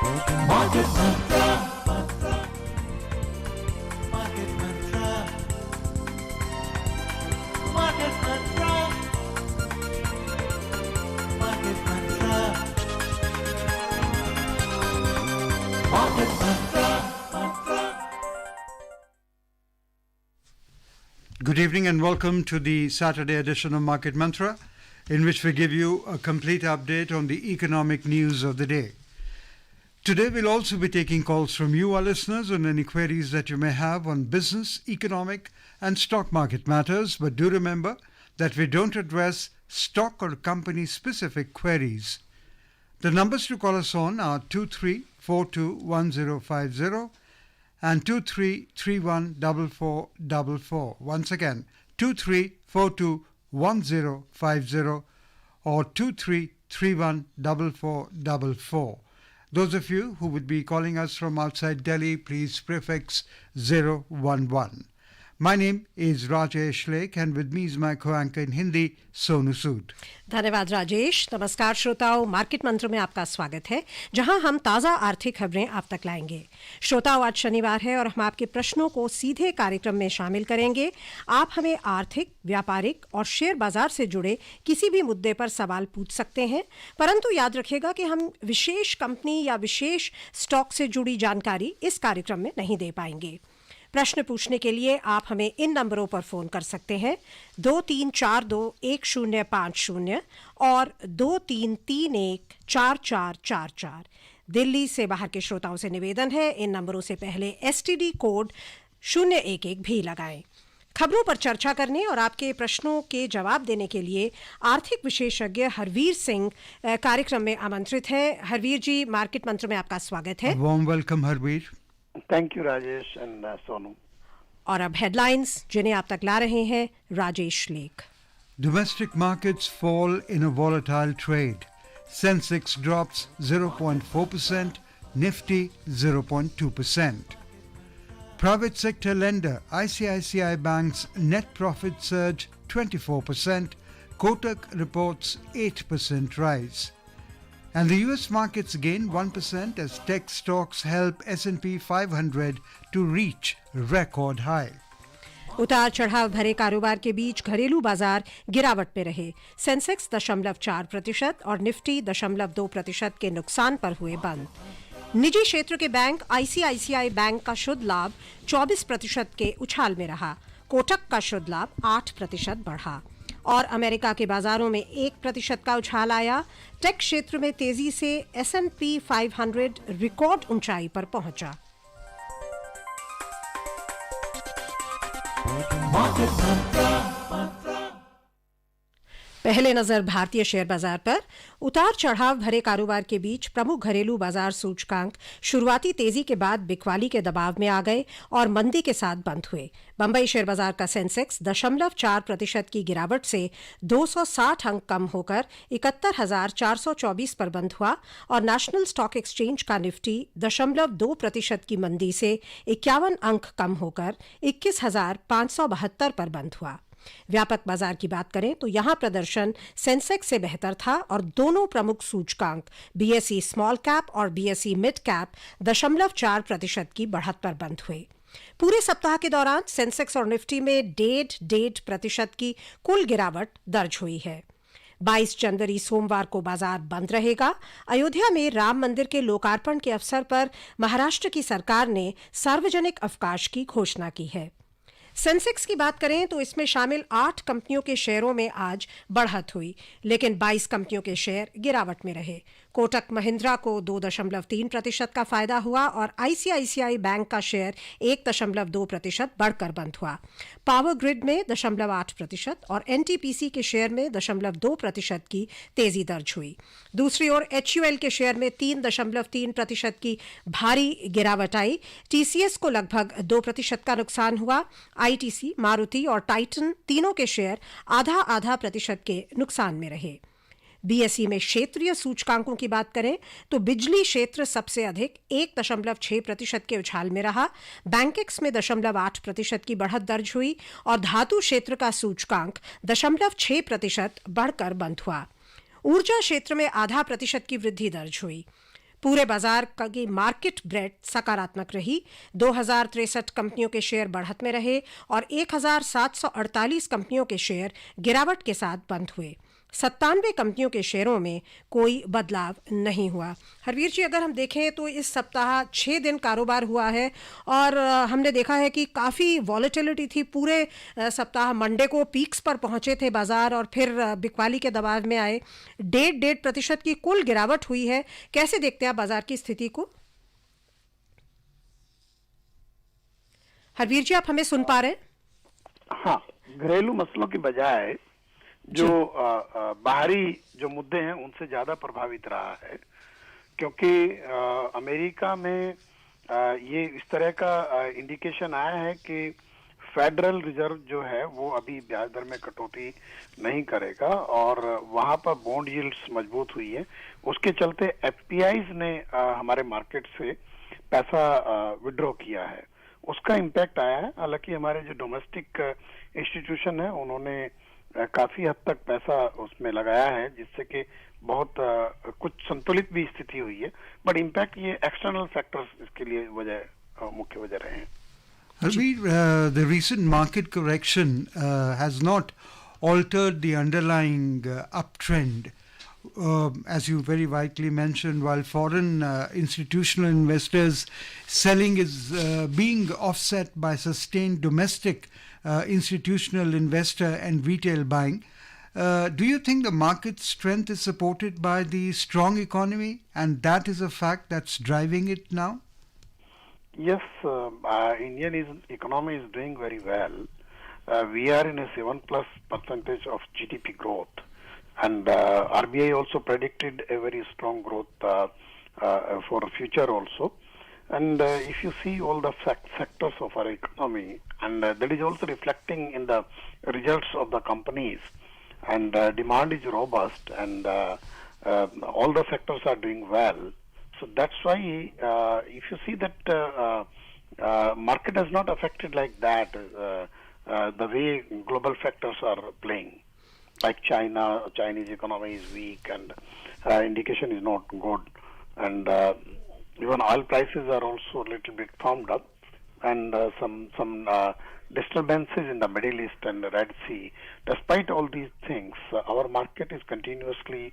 Market Mantra. Market Mantra. Market Mantra. Market Mantra. Market Mantra. Good evening and welcome to the Saturday edition of Market Mantra, in which we give you a complete update on the economic news of the day. Today we'll also be taking calls from you, our listeners, on any queries that you may have on business, economic and stock market matters. But do remember that we don't address stock or company-specific queries. The numbers to call us on are 23421050 and 23314444. Once again, 23421050 or 23314444. Those of you who would be calling us from outside Delhi, please prefix 011. My name is Rajesh Lake and with me is my co-anchor in Hindi, Sonu Sood. धन्यवाद राजेश। नमस्कार श्रोताओं, market मंत्र में आपका स्वागत है, जहां हम ताज़ा आर्थिक खबरें आप तक लाएंगे। श्रोताओं, आज शनिवार है और हम आपके प्रश्नों को सीधे कार्यक्रम में शामिल करेंगे। आप हमें आर्थिक, व्यापारिक और शेयर बाजार से जुड़े किसी भी मुद्दे पर सवाल पूछ सकते हैं, परंतु याद रखिएगा कि हम विशेष कंपनी या विशेष स्टॉक से जुड़ी जानकारी इस कार्यक्रम में नहीं दे पाएंगे। प्रश्न पूछने के लिए आप हमें इन नंबरों पर फोन कर सकते हैं 23421050 और 23314444। दिल्ली से बाहर के श्रोताओं से निवेदन है, इन नंबरों से पहले एसटीडी कोड 011 भी लगाएं। खबरों पर चर्चा करने और आपके प्रश्नों के जवाब देने के लिए आर्थिक विशेषज्ञ हरवीर सिंह कार्यक्रम में आमंत्रित है। हरवीर जी, मार्केट मंत्र में आपका स्वागत है। Warm welcome, Harbir. Thank you Rajesh and Sonu. और अब हेडलाइंस जिन्हें आप तक ला रहे हैं राजेश लेख। Domestic markets fall in a volatile trade. Sensex drops 0.4%, Nifty 0.2%. Private sector lender ICICI Bank's net profit surge 24%, Kotak reports 8% rise. And the US markets gain 1% as tech stocks help S&P 500 to reach record high. उतार चढ़ाव भरे कारोबार के बीच घरेलू बाजार गिरावट में रहे। सेंसेक्स 0.4% और निफ्टी 0.2% के नुकसान पर हुए बंद। निजी क्षेत्र के बैंक आईसीआईसीआई बैंक का शुद्ध लाभ 24% के उछाल में रहा। कोटक का शुद्ध लाभ 8% बढ़ा। और अमेरिका के बाजारों में 1% का उछाल आया। टेक क्षेत्र में तेजी से S&P 500 रिकॉर्ड ऊंचाई पर पहुंचा। पहले नजर भारतीय शेयर बाजार पर। उतार चढ़ाव भरे कारोबार के बीच प्रमुख घरेलू बाजार सूचकांक शुरुआती तेजी के बाद बिकवाली के दबाव में आ गए और मंदी के साथ बंद हुए। बंबई शेयर बाजार का सेंसेक्स 0.4% की गिरावट से 260 अंक कम होकर 71,424 पर बंद हुआ और नेशनल स्टॉक एक्सचेंज का निफ्टी 0.2% की मंदी से 51 अंक कम होकर 21,572 पर बंद हुआ। व्यापक बाजार की बात करें तो यहां प्रदर्शन सेंसेक्स से बेहतर था और दोनों प्रमुख सूचकांक बीएसई स्मॉल कैप और बीएसई मिड कैप 0.4% की बढ़त पर बंद हुए। पूरे सप्ताह के दौरान सेंसेक्स और निफ्टी में 1.5% की कुल गिरावट दर्ज हुई है। 22 जनवरी सोमवार को बाजार बंद रहेगा। अयोध्या में राम मंदिर के लोकार्पण के अवसर पर महाराष्ट्र की सरकार ने सार्वजनिक अवकाश की घोषणा की है। सेंसेक्स की बात करें तो इसमें शामिल 8 कंपनियों के शेयरों में आज बढ़त हुई, लेकिन 22 कंपनियों के शेयर गिरावट में रहे। कोटक महिंद्रा को 2.3% का फायदा हुआ और आईसीआईसीआई बैंक का शेयर 1.2% बढ़कर बंद हुआ। पावर ग्रिड में 0.8% और एनटीपीसी के शेयर में 0.2% की तेजी दर्ज हुई। दूसरी ओर एचयूएल के शेयर में 3.3% की भारी गिरावट आई। टीसीएस को लगभग 2% का नुकसान हुआ। आईटीसी, मारुति और टाइटन तीनों के शेयर आधा प्रतिशत के नुकसान में रहे। बीएसई में क्षेत्रीय सूचकांकों की बात करें तो बिजली क्षेत्र सबसे अधिक 1.6% के उछाल में रहा। बैंकेक्स में 0.8% की बढ़त दर्ज हुई और धातु क्षेत्र का सूचकांक 0.6% बढ़कर बंद हुआ। ऊर्जा क्षेत्र में 0.5% की वृद्धि दर्ज हुई। पूरे बाजार की मार्केट ब्रेड सकारात्मक रही। 2063 कंपनियों के शेयर बढ़त में रहे और 1748 कंपनियों के शेयर गिरावट के साथ बंद हुए। 97 कंपनियों के शेयरों में कोई बदलाव नहीं हुआ। हरवीर जी, अगर हम देखें तो इस सप्ताह 6 दिन कारोबार हुआ है और हमने देखा है कि काफ़ी वॉलेटिलिटी थी। पूरे सप्ताह मंडे को पीक्स पर पहुंचे थे बाजार और फिर बिकवाली के दबाव में आए। 1.5% की कुल गिरावट हुई है। कैसे देखते हैं आप बाजार की स्थिति को? हरवीर जी, आप हमें सुन पा रहे हैं? हाँ, घरेलू मसलों की बजाय जो बाहरी जो मुद्दे हैं उनसे ज्यादा प्रभावित रहा है, क्योंकि अमेरिका में ये इस तरह का इंडिकेशन आया है कि फेडरल रिजर्व जो है वो अभी ब्याज दर में कटौती नहीं करेगा और वहां पर बॉन्ड यील्ड्स मजबूत हुई है। उसके चलते एफपीआईज ने हमारे मार्केट से पैसा विड्रॉ किया है, उसका इम्पैक्ट आया है। हालांकि हमारे जो डोमेस्टिक इंस्टीट्यूशन है उन्होंने काफी हद तक पैसा उसमें लगाया है, जिससे कि बहुत कुछ संतुलित भी स्थिति हुई है। बट इम्पैक्ट ये एक्सटर्नल फैक्टर्स इसके लिए मुख्य वजह रहे हैं। The recent market correction has not altered the underlying uptrend. As you very rightly mentioned, while foreign institutional investors selling is being offset by sustained domestic institutional investor and retail buying, do you think the market strength is supported by the strong economy and that is a fact that's driving it now? Yes, Indian economy is doing very well. We are in a 7+% of GDP growth, and RBI also predicted a very strong growth for the future also. And if you see all the sectors of our economy, and that is also reflecting in the results of the companies, and demand is robust, and all the sectors are doing well. So that's why if you see that market is not affected like that, the way global factors are playing, like Chinese economy is weak and indication is not good, and even oil prices are also a little bit firmed up, and some disturbances in the Middle East and the Red Sea. Despite all these things, our market is continuously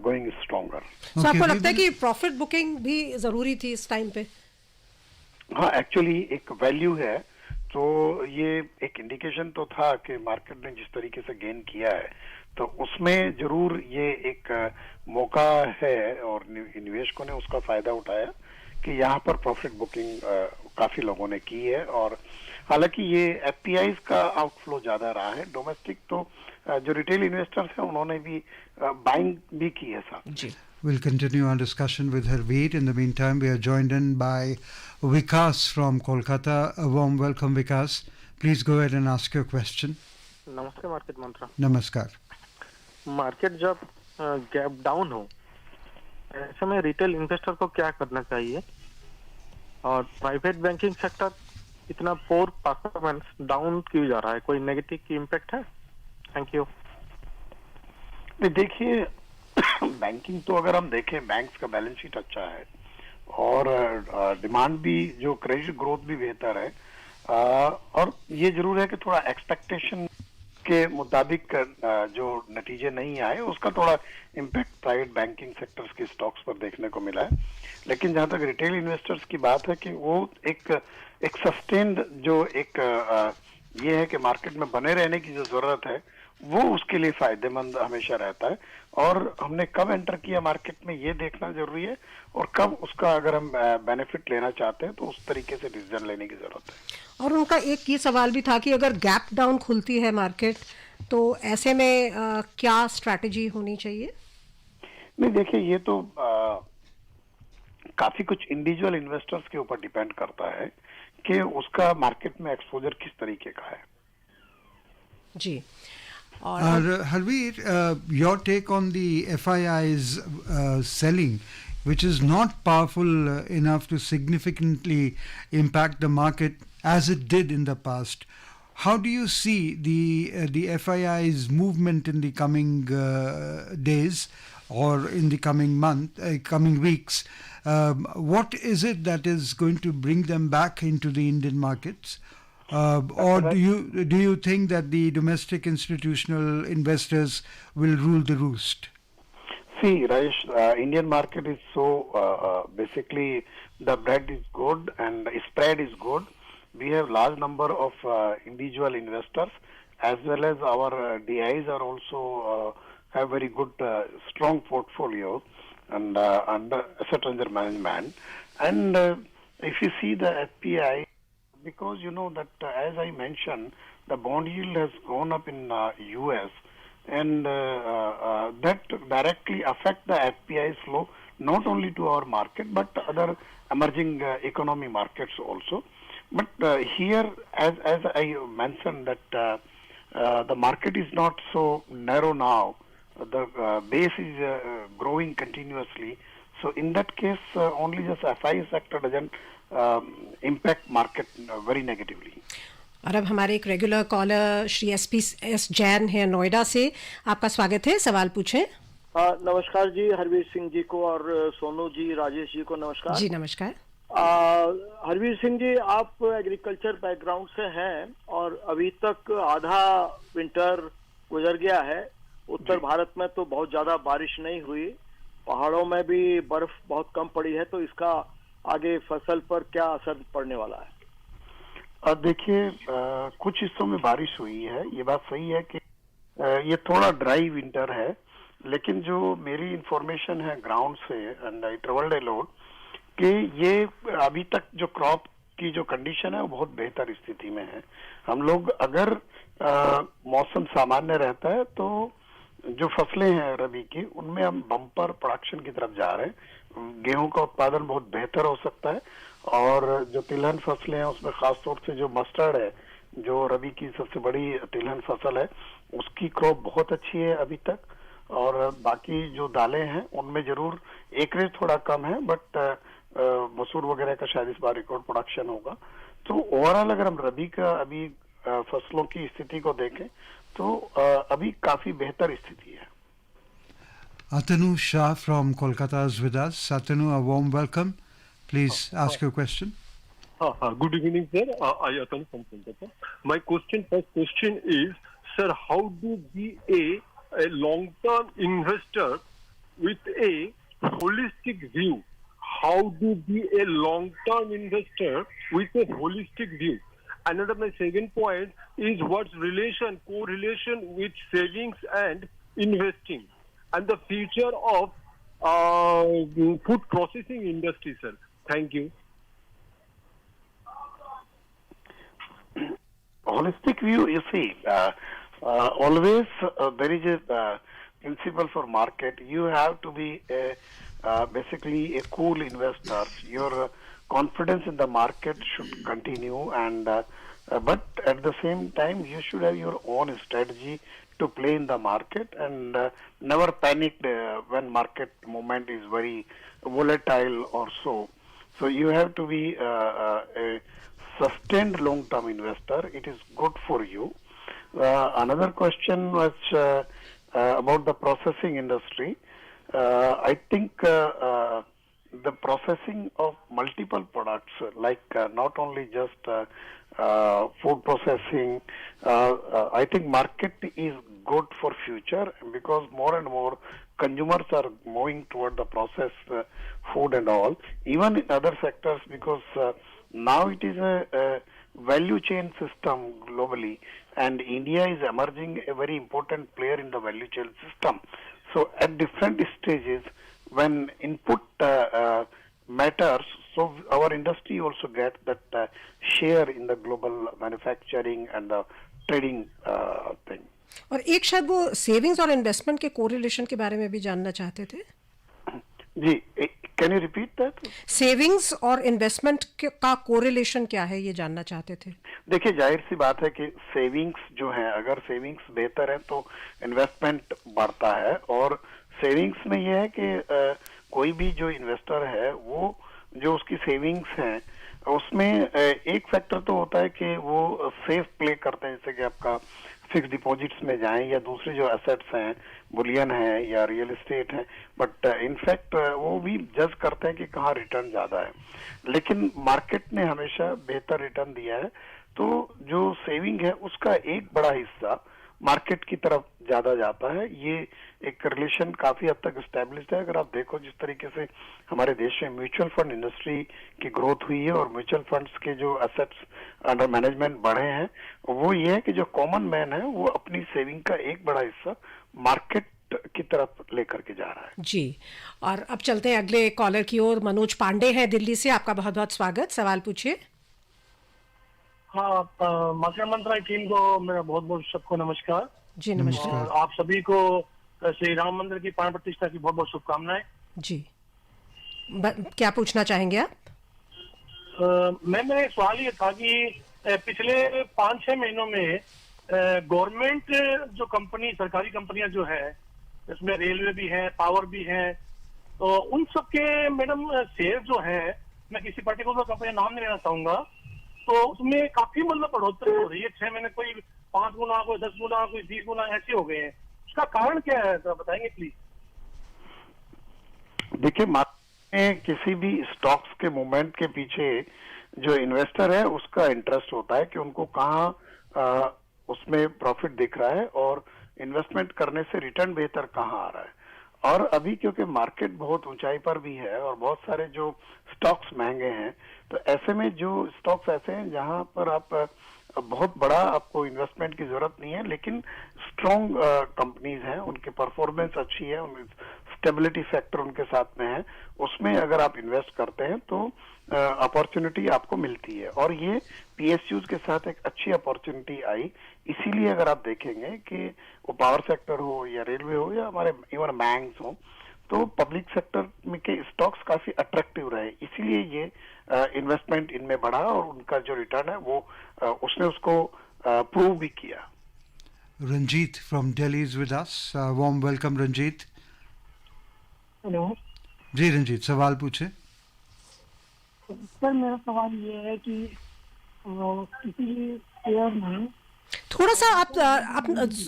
going stronger. So आपको लगता है कि profit booking भी जरूरी थी इस time पे? हाँ, एक्चुअली एक वैल्यू है, तो ये एक इंडिकेशन तो था कि मार्केट ने जिस तरीके से गेन किया है, तो उसमें जरूर ये एक मौका है और निवेशकों ने उसका फायदा उठाया कि यहाँ पर प्रॉफिट बुकिंग काफी लोगों ने की है। और हालांकि ये एफपीआईज का आउटफ्लो ज्यादा रहा है, डोमेस्टिक तो जो रिटेल इन्वेस्टर्स हैं उन्होंने भी बाइंग भी की है साथ। जी, We'll continue our discussion with Harveer. In the meantime, we are joined in by Vikas from Kolkata. A warm welcome, Vikas. Please go ahead and ask your question. नमस्ते market मंत्रा। Namaskar. Market जब gap down हो, ऐसे में retail investor को क्या करना चाहिए, और प्राइवेट बैंकिंग सेक्टर इतना पोर परफॉर्मेंस डाउन क्यों जा रहा है? कोई नेगेटिव की इम्पैक्ट है? Thank you. देखिए, बैंकिंग तो अगर हम देखें, बैंक्स का बैलेंस शीट अच्छा है और डिमांड भी, जो क्रेडिट ग्रोथ भी बेहतर है, और ये जरूर है कि थोड़ा एक्सपेक्टेशन के मुताबिक जो नतीजे नहीं आए उसका थोड़ा इम्पैक्ट प्राइवेट बैंकिंग सेक्टर्स के स्टॉक्स पर देखने को मिला है। लेकिन जहां तक रिटेल इन्वेस्टर्स की बात है कि वो एक सस्टेन्ड जो ये है कि मार्केट में बने रहने की जो जरूरत है, वो उसके लिए फायदेमंद हमेशा रहता है। और हमने कब एंटर किया मार्केट में ये देखना जरूरी है, और कब उसका अगर हम बेनिफिट लेना चाहते हैं तो उस तरीके से डिसीजन लेने की जरूरत है। और उनका एक ये सवाल भी था कि अगर गैप डाउन खुलती है मार्केट, तो ऐसे में क्या स्ट्रैटेजी होनी चाहिए? नहीं, देखिए, ये तो काफी कुछ इंडिविजुअल इन्वेस्टर्स के ऊपर डिपेंड करता है कि उसका मार्केट में एक्सपोजर किस तरीके का है। जी, और Harveer, your take on the FII's selling, which is not powerful enough to significantly impact the market as it did in the past. How do you see the FII's movement in the coming days? or in the coming weeks. What is it that is going to bring them back into the Indian markets? Or do you think that the domestic institutional investors will rule the roost? See, Rajesh, Indian market is so basically the bread is good and the spread is good. We have large number of individual investors as well as our DIs are also have very good strong portfolio and under asset under management. And if you see the FPI, because you know that as I mentioned, the bond yield has gone up in US, and that directly affect the FPI flow not only to our market but other emerging economy markets also. But here, as I mentioned, that the market is not so narrow now. The base is growing continuously. So in that case, only just FI sector doesn't impact market very negatively. और अब हमारे एक regular caller Shri S Jain है नोएडा से। आपका स्वागत है, सवाल पूछें। नमस्कार जी, हरवीर सिंह जी को और सोनू जी, राजेश जी को नमस्कार जी। नमस्कार। हरवीर सिंह जी, आप एग्रीकल्चर बैकग्राउंड से हैं और अभी तक आधा विंटर गुजर गया है। उत्तर भारत में तो बहुत ज्यादा बारिश नहीं हुई, पहाड़ों में भी बर्फ बहुत कम पड़ी है, तो इसका आगे फसल पर क्या असर पड़ने वाला है? देखिए, कुछ हिस्सों में बारिश हुई है, ये बात सही है कि ये थोड़ा ड्राई विंटर है, लेकिन जो मेरी इंफॉर्मेशन है ग्राउंड से and I travelled a lot कि ये अभी तक जो क्रॉप की जो कंडीशन है वो बहुत बेहतर स्थिति में है। हम लोग अगर मौसम सामान्य रहता है तो जो फसलें हैं रबी की, उनमें हम बम्पर प्रोडक्शन की तरफ जा रहे हैं। गेहूं का उत्पादन बहुत बेहतर हो सकता है और जो तिलहन फसलें हैं उसमें खास तौर से जो मस्टर्ड है, जो रबी की सबसे बड़ी तिलहन फसल है, उसकी क्रॉप बहुत अच्छी है अभी तक। और बाकी जो दालें हैं उनमें जरूर एकरेज थोड़ा कम है, बट मसूर वगैरह का शायद इस बार रिकॉर्ड प्रोडक्शन होगा। तो ओवरऑल अगर हम रबी का अभी फसलों की स्थिति को देखें तो अभी काफी बेहतर स्थिति है। Atanu Shah from Kolkata is with us. Atanu, a warm welcome. Please ask your question. Good evening, sir. I am Atanu from Kolkata. My first question is, sir, how to be a long-term investor with a holistic view? How to be a long-term investor with a holistic view? Another, my second point is what's correlation with savings and investing and the future of food processing industry, sir. Thank you. Holistic view, you see, always there is a principle for market. You have to be basically a cool investor. Your confidence in the market should continue, and but at the same time you should have your own strategy to play in the market and never panic when market movement is very volatile or so. So you have to be a sustained long-term investor. It is good for you. Another question was about the processing industry. I think the processing of multiple products, like not only just food processing, I think market is good for future because more and more consumers are moving toward the processed food and all, even in other sectors, because now it is a value chain system globally, and India is emerging a very important player in the value chain system. So at different stages, when input matters, so our industry also gets that share in the global manufacturing and the trading thing. और एक शायद वो savings और investment के correlation के बारे में भी जानना चाहते थे। जी, can you repeat that? Savings और इन्वेस्टमेंट का कोरिलेशन क्या है, ये जानना चाहते थे। देखिए, जाहिर सी बात है कि सेविंग्स जो है, अगर सेविंग्स बेहतर है तो इन्वेस्टमेंट बढ़ता है, और सेविंग्स में ये है कि कोई भी जो इन्वेस्टर है वो जो उसकी सेविंग्स हैं उसमें एक फैक्टर तो होता है कि वो सेफ प्ले करते हैं, जैसे कि आपका फिक्स डिपॉजिट्स में जाएं या दूसरे जो एसेट्स हैं, बुलियन है या रियल एस्टेट है, बट इनफैक्ट वो भी जज करते हैं कि कहाँ रिटर्न ज्यादा है। लेकिन मार्केट ने हमेशा बेहतर रिटर्न दिया है, तो जो सेविंग है उसका एक बड़ा हिस्सा मार्केट की तरफ ज्यादा जाता है। ये एक रिलेशन काफी हद तक एस्टेब्लिश्ड है। अगर आप देखो जिस तरीके से हमारे देश में म्यूचुअल फंड इंडस्ट्री की ग्रोथ हुई है और म्यूचुअल फंड्स के जो एसेट्स अंडर मैनेजमेंट बढ़े हैं, वो ये है कि जो कॉमन मैन है वो अपनी सेविंग का एक बड़ा हिस्सा मार्केट की तरफ लेकर के जा रहा है। जी, और अब चलते हैं अगले कॉलर की ओर। मनोज पांडे हैं दिल्ली से, आपका बहुत बहुत स्वागत, सवाल पूछिए। हाँ, मार्केट मंत्रालय टीम को मेरा बहुत बहुत सबको नमस्कार। जी नमस्कार। और आप सभी को श्री राम मंदिर की प्राण प्रतिष्ठा की बहुत बहुत शुभकामनाएं। जी, क्या पूछना चाहेंगे आप? मेरा एक सवाल ये था कि पिछले 5-6 महीनों में गवर्नमेंट जो कंपनी, सरकारी कंपनियां जो है, इसमें रेलवे भी है, पावर भी है, तो उन सबके मैडम शेयर जो है, मैं किसी पर्टिकुलर कंपनी का नाम नहीं लेना चाहूंगा, तो उसमें काफी मतलब बढ़ोतरी हो रही है। 6 महीने कोई 5 गुना, कोई 10 गुना, कोई 20 गुना ऐसे हो गए हैं। उसका कारण क्या है, तो बताएंगे प्लीज। देखिए, मार्केट में किसी भी स्टॉक्स के मूवमेंट के पीछे जो इन्वेस्टर है उसका इंटरेस्ट होता है कि उनको कहाँ उसमें प्रॉफिट दिख रहा है और इन्वेस्टमेंट करने से रिटर्न बेहतर कहाँ आ रहा है। और अभी क्योंकि मार्केट बहुत ऊंचाई पर भी है और बहुत सारे जो स्टॉक्स महंगे हैं, तो ऐसे में जो स्टॉक्स ऐसे हैं जहां पर आप बहुत बड़ा आपको इन्वेस्टमेंट की जरूरत नहीं है, लेकिन स्ट्रॉन्ग कंपनीज हैं, उनकी परफॉर्मेंस अच्छी है, स्टेबिलिटी फैक्टर उनके साथ में है, उसमें अगर आप इन्वेस्ट करते हैं तो अपॉर्चुनिटी आपको मिलती है। और ये पीएसयूज के साथ एक अच्छी अपॉर्चुनिटी आई। इसीलिए अगर आप देखेंगे कि वो पावर सेक्टर हो या रेलवे हो या हमारे इवन बैंक्स हो, तो पब्लिक सेक्टर में के स्टॉक्स काफी अट्रैक्टिव रहे, इसीलिए ये इन्वेस्टमेंट इनमें बढ़ा और उनका जो रिटर्न है वो उसने उसको प्रूव भी किया। Ranjit from Delhi is with us. Warm welcome, Ranjit. Hello जी रंजीत, सवाल पूछे। सर, मेरा सवाल ये है कि किसी शेयर में थोड़ा सा आप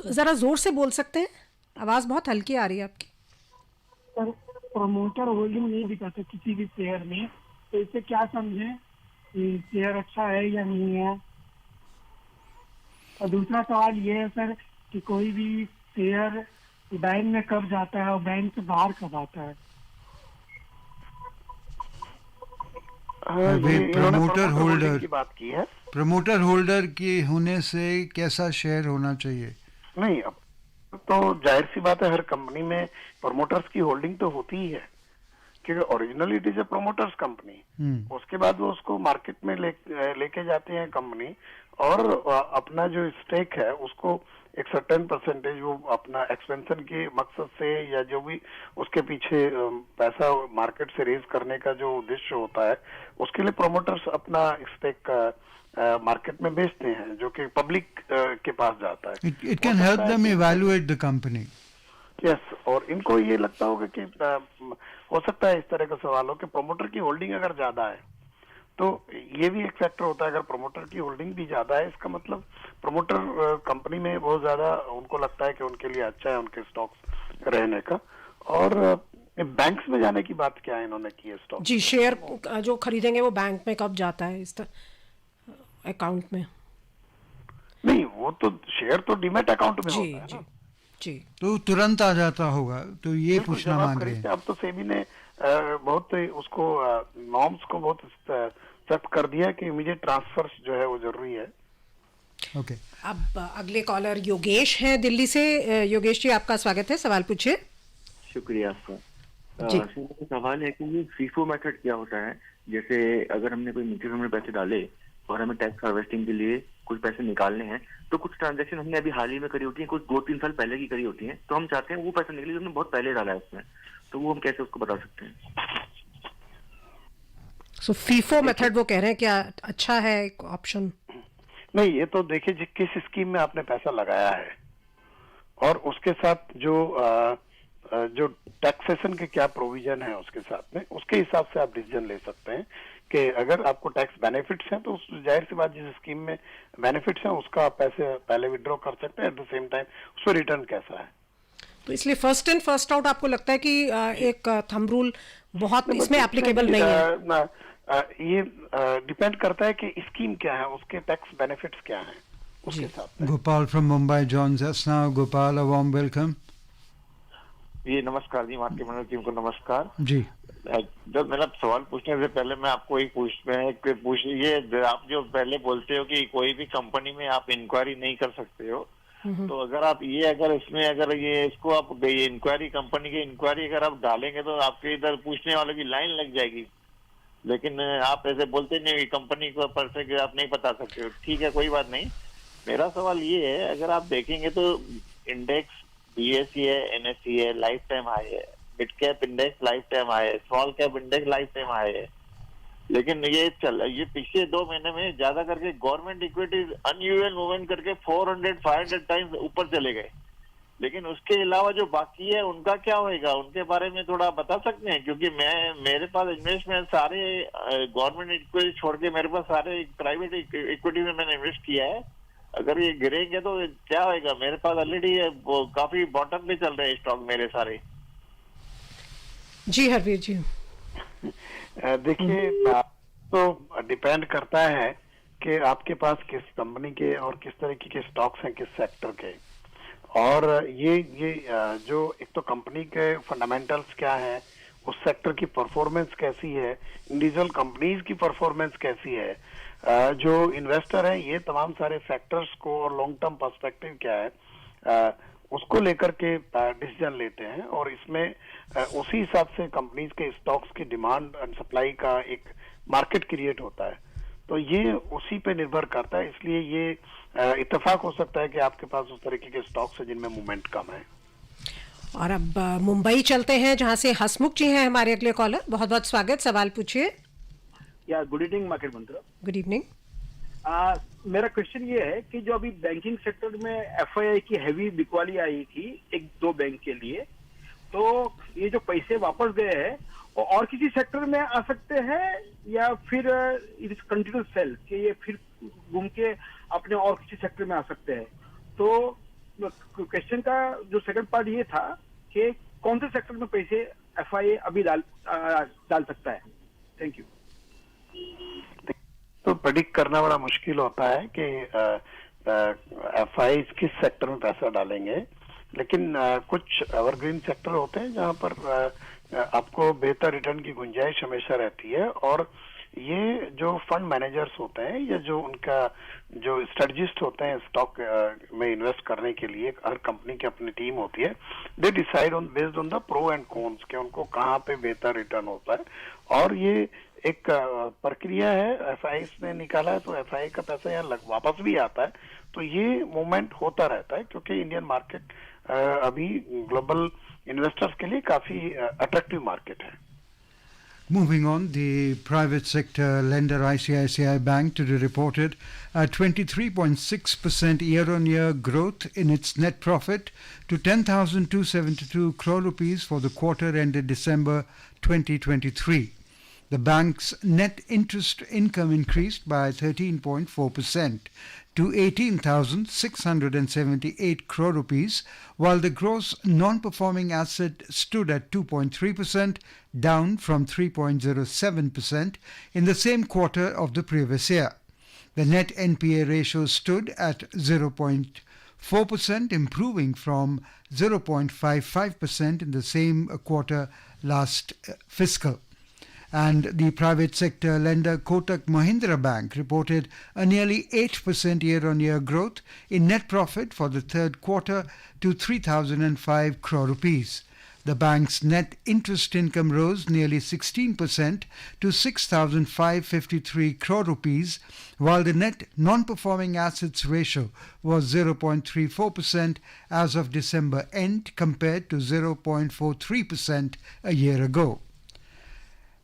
जरा जोर से बोल सकते हैं, आवाज बहुत हल्की आ रही है आपकी। सर, प्रमोटर होल्डिंग नहीं दिखाते किसी भी शेयर में, तो इससे क्या समझे कि शेयर अच्छा है या नहीं है। और दूसरा सवाल ये है सर कि कोई भी शेयर बैंक में कब जाता है और बैंक से बाहर कब आता है। प्रमोटर होल्डर की बात की है। प्रमोटर होल्डर की होने से कैसा शेयर होना चाहिए? नहीं, अब तो जाहिर सी बात है, हर कंपनी में प्रमोटर्स की होल्डिंग तो होती ही है, क्योंकि originally it is a promoters company. उसके बाद वो उसको मार्केट में लेके जाते हैं कंपनी, और अपना जो स्टेक है उसको एक सर्टेन परसेंटेज वो अपना एक्सपेंशन के मकसद से या जो भी उसके पीछे पैसा मार्केट से रेज करने का जो उद्देश्य होता है, उसके लिए प्रोमोटर्स अपना स्टेक मार्केट में बेचते हैं, जो कि पब्लिक के पास जाता है। It can help them evaluate the company. Yes, और इनको ये लगता होगा कि हो सकता है इस तरह का सवाल हो कि प्रोमोटर की होल्डिंग अगर ज्यादा है, तो ये भी एक फैक्टर होता है। अगर प्रोमोटर की होल्डिंग भी ज्यादा है, इसका मतलब प्रोमोटर कंपनी में बहुत ज्यादा उनको लगता है कि उनके लिए अच्छा है उनके स्टॉक्स रहने का। और बैंक्स में जाने की बात क्या है इन्होंने की है स्टॉक जी, शेयर जो खरीदेंगे वो बैंक में कब जाता है, इस अकाउंट में? नहीं, वो तो शेयर तो डीमैट अकाउंट में जी होता है जी ना। जी, तो तुरंत आ जाता होगा, तो ये पूछना जब आप मांग रहे खरीदते हैं। हैं, अब तो सेबी ने बहुत उसको नॉर्म्स को बहुत सख्त कर दिया कि इमीडिएट ट्रांसफर जो है वो जरूरी है। ओके, अब अगले कॉलर योगेश हैं दिल्ली से। योगेश जी, आपका स्वागत है, सवाल पूछिए। शुक्रिया आपका। जी। सवाल है कि ये फीफो मेथड क्या होता है। जैसे अगर हमने कोई म्यूचुअल फंड में पैसे डाले और हमें टैक्स हार्वेस्टिंग के लिए कुछ पैसे निकालने हैं, तो कुछ ट्रांजैक्शन हमने अभी हाल ही में करी होती है, कुछ 2-3 साल पहले की करी होती है, तो हम चाहते हैं वो पैसा निकले जो हमने बहुत पहले डाला है उसमें, तो वो हम कैसे उसको बता सकते हैं। सो फीफो मेथड वो कह रहे हैं, क्या अच्छा है एक ऑप्शन? नहीं, ये तो देखिए किस स्कीम में आपने पैसा लगाया है और उसके साथ जो जो टैक्सेशन के क्या प्रोविजन है उसके साथ में, उसके हिसाब से आप डिसीजन ले सकते हैं कि अगर आपको टैक्स बेनिफिट्स हैं तो उस जाहिर सी बात जिस स्कीम में बेनिफिट्स हैं उसका आप पैसे पहले विड्रॉ कर सकते हैं, एट द सेम टाइम उस पर रिटर्न कैसा है। तो इसलिए फर्स्ट इन फर्स्ट आउट आपको लगता है कि एक थंब रूल बहुत इसमें एप्लीकेबल नहीं है? ये डिपेंड करता है कि स्कीम क्या है, उसके टैक्स बेनिफिट्स क्या हैं उसके साथ में। Gopal from Mumbai joins us now. Gopal, a warm welcome. जी नमस्कार जी, मार्केट मंडल टीम को नमस्कार जी। जब मेरा सवाल पूछने से पहले मैं आपको एक ये आप जो पहले बोलते हो कि कोई भी कंपनी में आप इंक्वायरी नहीं कर सकते हो, तो अगर इसमें अगर ये इसको आप इंक्वायरी कंपनी की इंक्वायरी अगर आप डालेंगे तो आपके इधर पूछने वालों की लाइन लग जाएगी। लेकिन आप ऐसे बोलते नहीं कंपनी को पर से आप नहीं बता सकते हो, ठीक है कोई बात नहीं। मेरा सवाल ये है, अगर आप देखेंगे तो इंडेक्स BSE है, NSE है, लाइफ टाइम हाई है, mid cap index lifetime high है, small cap index lifetime high है, लेकिन ये पिछले 2 महीने में ज्यादा करके गवर्नमेंट इक्विटीज अनयूजुअल मूवमेंट करके 400-500 टाइम्स ऊपर चले गए। लेकिन उसके अलावा जो बाकी है उनका क्या होएगा, उनके बारे में थोड़ा बता सकते हैं? क्योंकि मेरे पास इन्वेस्टमेंट सारे गवर्नमेंट इक्विटी छोड़ के मेरे पास सारे प्राइवेट इक्विटी में मैंने इन्वेस्ट किया है। अगर ये गिरेंगे तो क्या होएगा? मेरे पास ऑलरेडी काफी बॉटम पे चल रहे हैं स्टॉक मेरे सारे। जी हरवीर जी, देखिए तो डिपेंड करता है कि आपके पास किस कंपनी के और किस तरीके के स्टॉक्स हैं, किस सेक्टर के, और ये जो एक तो कंपनी के फंडामेंटल्स क्या है, उस सेक्टर की परफॉर्मेंस कैसी है, इंडिविजुअल कंपनीज की परफॉर्मेंस कैसी है, जो इन्वेस्टर हैं ये तमाम सारे फैक्टर्स को और लॉन्ग टर्म पर्सपेक्टिव क्या है उसको लेकर के डिसीजन लेते हैं, और इसमें उसी हिसाब से कंपनीज के स्टॉक्स की डिमांड एंड सप्लाई का एक मार्केट क्रिएट होता है। तो ये उसी पे निर्भर करता है, इसलिए ये इत्तेफाक हो सकता है कि आपके पास उस तरीके के स्टॉक्स हैं जिनमें मूवमेंट कम है। और अब मुंबई चलते हैं जहां से हसमुख जी हैं हमारे अगले कॉलर। बहुत बहुत स्वागत, सवाल पूछिए। या गुड इवनिंग मार्केट मंत्र। Good evening. मेरा क्वेश्चन ये है कि जो अभी बैंकिंग सेक्टर में FII की हैवी बिकवाली आई थी 1-2 बैंक के लिए, तो ये जो पैसे वापस गए हैं वो और किसी सेक्टर में आ सकते हैं या फिर इट इज कंटिन्यूस सेल कि ये फिर घूम के अपने और किसी सेक्टर में आ सकते हैं? तो क्वेश्चन का जो सेकंड पार्ट ये था कि कौन से सेक्टर में पैसे FII अभी डाल सकता है? Thank you. तो प्रेडिक्ट करना बड़ा मुश्किल होता है कि FII किस सेक्टर में पैसा डालेंगे, लेकिन कुछ एवरग्रीन सेक्टर होते हैं जहां पर आपको बेहतर रिटर्न की गुंजाइश हमेशा रहती है, और ये जो फंड मैनेजर्स होते हैं या जो उनका जो स्ट्रेटजिस्ट होते हैं स्टॉक में इन्वेस्ट करने के लिए, हर कंपनी की अपनी टीम होती है, they decide on based on the pro and cons कि उनको कहाँ पे बेहतर रिटर्न होता है, और ये एक प्रक्रिया है। FII ने निकाला है तो FII का पैसा यहाँ वापस भी आता है, तो ये मूवमेंट होता रहता है क्योंकि इंडियन मार्केट अभी ग्लोबल इन्वेस्टर्स के लिए काफी अट्रैक्टिव मार्केट है। Moving on, the private sector lender ICICI Bank today reported a 23.6% year-on-year growth in its net profit to 10,272 crore rupees for the quarter ended December 2023. The bank's net interest income increased by 13.4% to 18,678 crore rupees, while the gross non-performing asset stood at 2.3%, down from 3.07% in the same quarter of the previous year. The net NPA ratio stood at 0.4%, improving from 0.55% in the same quarter last fiscal. And the private sector lender Kotak Mahindra Bank reported a nearly 8% year-on-year growth in net profit for the third quarter to 3,005 crore rupees. The bank's net interest income rose nearly 16% to 6,553 crore rupees, while the net non-performing assets ratio was 0.34% as of December end compared to 0.43% a year ago.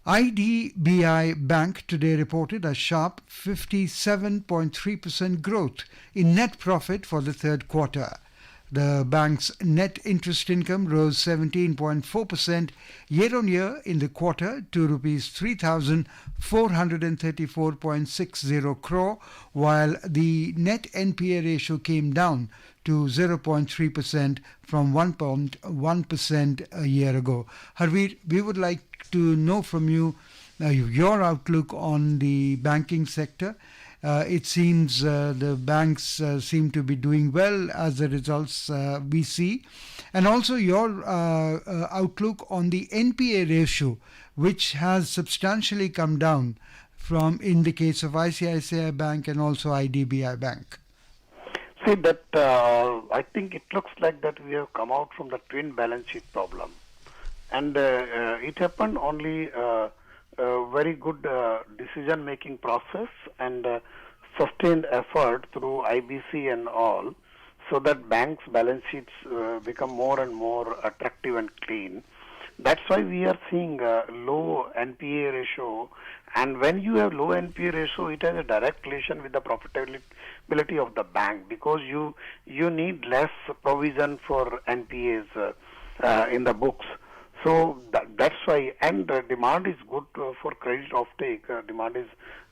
IDBI Bank today reported a sharp 57.3% growth in net profit for the third quarter. The bank's net interest income rose 17.4% year-on-year in the quarter to rupees 3,434.60 crore, while the net NPA ratio came down to 0.3% from 1.1% a year ago. Harveer, we would like to know from you your outlook on the banking sector. It seems the banks seem to be doing well as the results we see. And also your outlook on the NPA ratio, which has substantially come down from in the case of ICICI Bank and also IDBI Bank. See that I think it looks like that we have come out from the twin balance sheet problem. And it happened only a very good decision-making process and sustained effort through IBC and all, so that banks' balance sheets become more and more attractive and clean. That's why we are seeing a low NPA ratio. And when you have low NPA ratio, it has a direct relation with the profitability of the bank, because you need less provision for NPAs in the books. So that's why, and demand is good for credit offtake. Demand is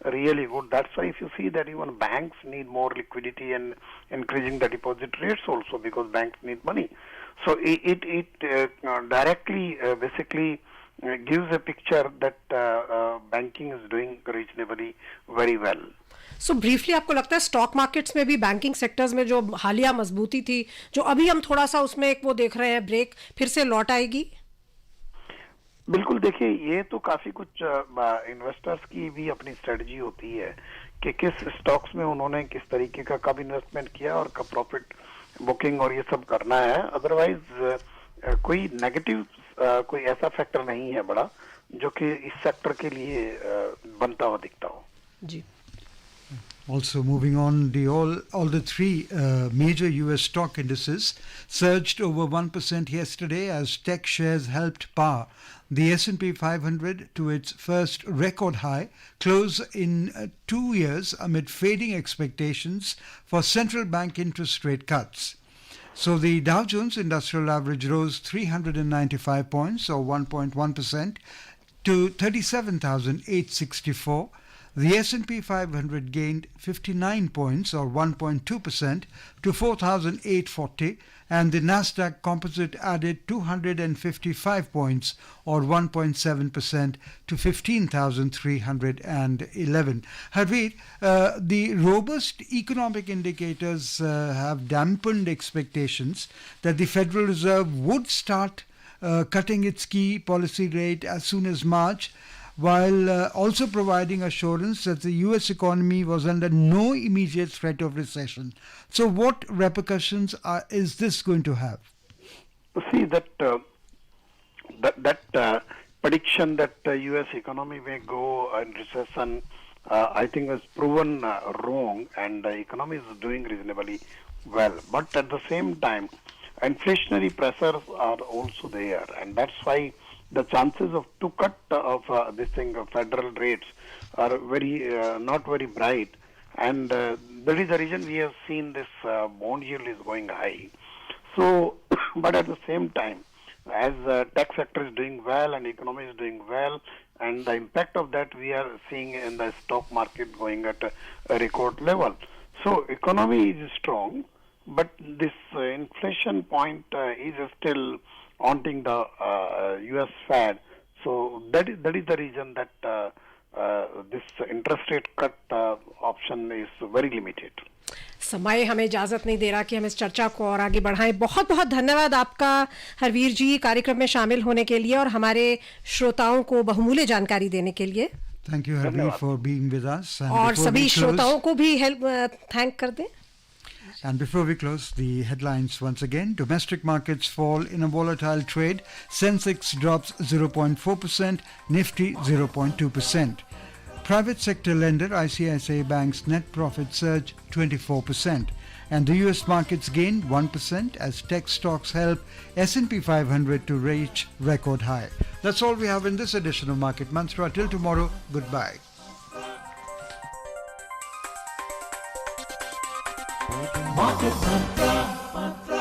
really good. That's why if you see that even banks need more liquidity and increasing the deposit rates also, because banks need money. So it directly basically gives a picture that banking is doing reasonably very well. So briefly, आपको लगता है stock markets में भी banking sectors में जो हालिया मजबूती थी, जो अभी हम थोड़ा सा उसमें एक वो देख रहे हैं ब्रेक, फिर से लौट आएगी? बिल्कुल, देखिए ये तो काफी कुछ इन्वेस्टर्स की भी अपनी स्ट्रेटजी होती है कि किस स्टॉक्स में उन्होंने किस तरीके का कब इन्वेस्टमेंट किया और कब प्रॉफिट बुकिंग और ये सब करना है. अदरवाइज कोई नेगेटिव कोई ऐसा फैक्टर नहीं है बड़ा जो कि इस सेक्टर के लिए बनता हुआ दिखता हो. जी. Also moving on, all the three major US stock indices surged over 1% yesterday as tech shares helped power the S&P 500 to its first record high close in 2 years amid fading expectations for central bank interest rate cuts. So the Dow Jones Industrial Average rose 395 points or 1.1% to 37,864. The S&P 500 gained 59 points or 1.2% to 4,840, and the Nasdaq Composite added 255 points or 1.7% to 15,311. Harveer, the robust economic indicators have dampened expectations that the Federal Reserve would start cutting its key policy rate as soon as March, while also providing assurance that the U.S. economy was under no immediate threat of recession. So what repercussions is this going to have? See, that prediction that the U.S. economy may go in recession, I think was proven wrong, and the economy is doing reasonably well. But at the same time, inflationary pressures are also there, and that's why the chances of to cut of federal rates are very not very bright, and that is the reason we have seen this bond yield is going high. So, but at the same time, as tech sector is doing well and economy is doing well, and the impact of that we are seeing in the stock market going at a record level. So, economy is strong, but this inflation point is still haunting the U.S. Fed. So that is the reason that this interest rate cut option is very limited. समय हमें इजाजत नहीं दे रहा कि हम इस चर्चा को और आगे बढ़ाएं. बहुत बहुत धन्यवाद आपका हरवीर जी कार्यक्रम में शामिल होने के लिए और हमारे श्रोताओं को बहुमूल्य जानकारी देने के लिए. Thank you, Harveer, for being with us. और सभी श्रोताओं को भी थैंक कर दें. And before we close, the headlines once again. Domestic markets fall in a volatile trade. Sensex drops 0.4%, Nifty 0.2%. Private sector lender ICICI Bank's net profit surged 24%. And the US markets gained 1% as tech stocks help S&P 500 to reach record high. That's all we have in this edition of Market Mantra. Till tomorrow, goodbye. Market Mantra.